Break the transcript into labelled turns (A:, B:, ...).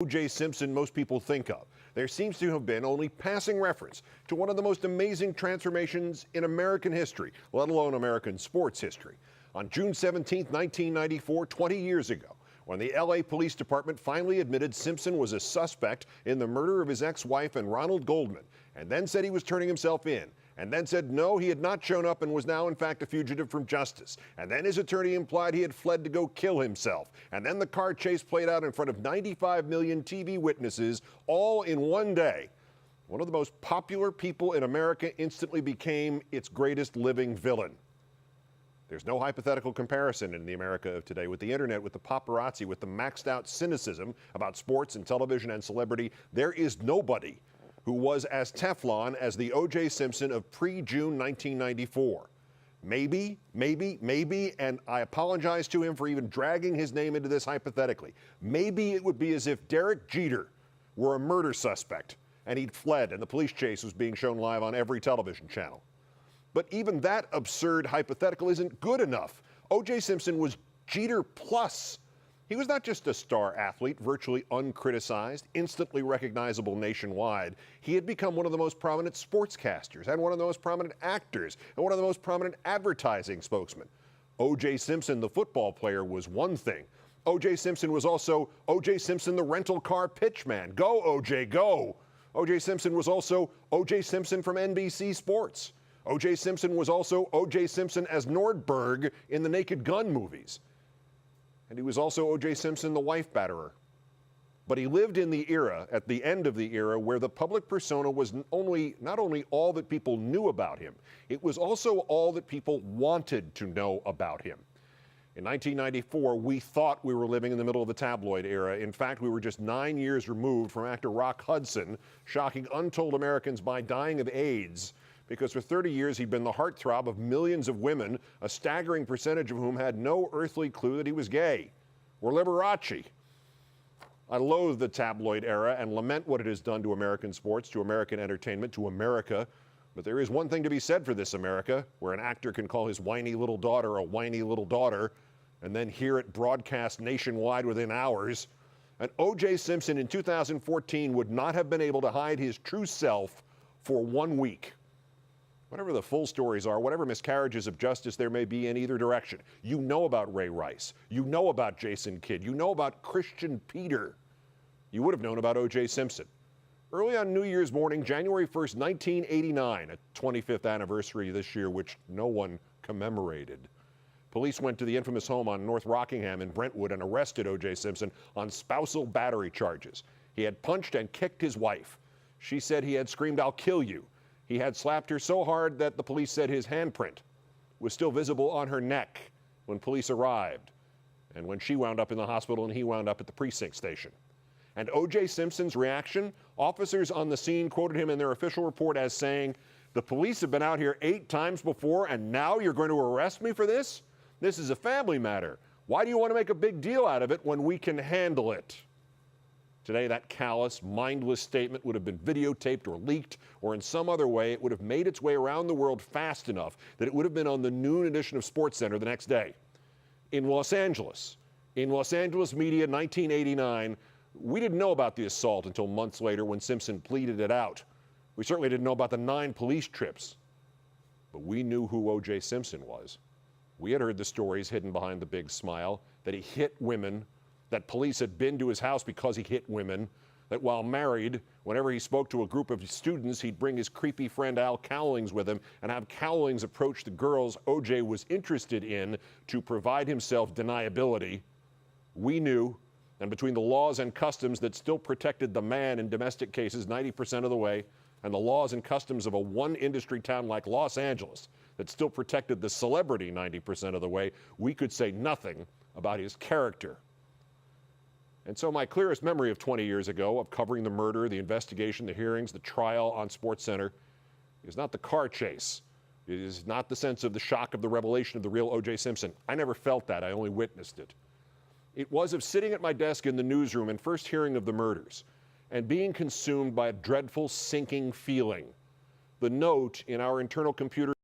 A: O.J. Simpson most people think of. There seems to have been only passing reference to one of the most amazing transformations in American history, let alone American sports history. On June 17, 1994, 20 years ago, when the L.A. Police Department finally admitted Simpson was a suspect in the murder of his ex-wife and Ronald Goldman, and then said he was turning himself in, and then said no, he had not shown up and was now in fact a fugitive from justice. And then his attorney implied he had fled to go kill himself. And then the car chase played out in front of 95 million TV witnesses, all in one day. One of the most popular people in America instantly became its greatest living villain. There's no hypothetical comparison in the America of today with the internet, with the paparazzi, with the maxed out cynicism about sports and television and celebrity. There is nobody who was as Teflon as the O.J. Simpson of pre-June 1994. Maybe, and I apologize to him for even dragging his name into this hypothetically. Maybe it would be as if Derek Jeter were a murder suspect and he'd fled and the police chase was being shown live on every television channel. But even that absurd hypothetical isn't good enough. O.J. Simpson was Jeter plus. He was not just a star athlete, virtually uncriticized, instantly recognizable nationwide. He had become one of the most prominent sportscasters and one of the most prominent actors and one of the most prominent advertising spokesmen. O.J. Simpson, the football player, was one thing. O.J. Simpson was also O.J. Simpson, the rental car pitchman. Go, O.J., go. O.J. Simpson was also O.J. Simpson from NBC Sports. O.J. Simpson was also O.J. Simpson as Nordberg in the Naked Gun movies. And he was also O.J. Simpson, the wife batterer. But he lived in the era, at the end of the era, where the public persona was not only all that people knew about him, it was also all that people wanted to know about him. In 1994, we thought we were living in the middle of the tabloid era. In fact, we were just 9 years removed from actor Rock Hudson shocking untold Americans by dying of AIDS, because for 30 years he'd been the heartthrob of millions of women, a staggering percentage of whom had no earthly clue that he was gay or Liberace. I loathe the tabloid era and lament what it has done to American sports, to American entertainment, to America. But there is one thing to be said for this America, where an actor can call his whiny little daughter a whiny little daughter and then hear it broadcast nationwide within hours. And O.J. Simpson in 2014 would not have been able to hide his true self for 1 week. Whatever the full stories are, whatever miscarriages of justice there may be in either direction, you know about Ray Rice, you know about Jason Kidd, you know about Christian Peter. You would have known about O.J. Simpson. Early on New Year's morning, January 1st, 1989, a 25th anniversary this year, which no one commemorated. Police went to the infamous home on North Rockingham in Brentwood and arrested O.J. Simpson on spousal battery charges. He had punched and kicked his wife. She said he had screamed, "I'll kill you." He had slapped her so hard that the police said his handprint was still visible on her neck when police arrived, and when she wound up in the hospital and he wound up at the precinct station. And O.J. Simpson's reaction? Officers on the scene quoted him in their official report as saying, "The police have been out here 8 times before, and now you're going to arrest me for this? This is a family matter. Why do you want to make a big deal out of it when we can handle it?" Today, that callous, mindless statement would have been videotaped or leaked, or in some other way, it would have made its way around the world fast enough that it would have been on the noon edition of SportsCenter the next day. In Los Angeles media, 1989, we didn't know about the assault until months later when Simpson pleaded it out. We certainly didn't know about the 9 police trips. But we knew who O.J. Simpson was. We had heard the stories hidden behind the big smile, that he hit women, that police had been to his house because he hit women, that while married, whenever he spoke to a group of students, he'd bring his creepy friend Al Cowlings with him and have Cowlings approach the girls O.J. was interested in to provide himself deniability. We knew, and between the laws and customs that still protected the man in domestic cases 90% of the way, and the laws and customs of a one-industry town like Los Angeles that still protected the celebrity 90% of the way, we could say nothing about his character. And so my clearest memory of 20 years ago, of covering the murder, the investigation, the hearings, the trial on SportsCenter, is not the car chase. It is not the sense of the shock of the revelation of the real O.J. Simpson. I never felt that. I only witnessed it. It was of sitting at my desk in the newsroom and first hearing of the murders and being consumed by a dreadful sinking feeling. The note in our internal computer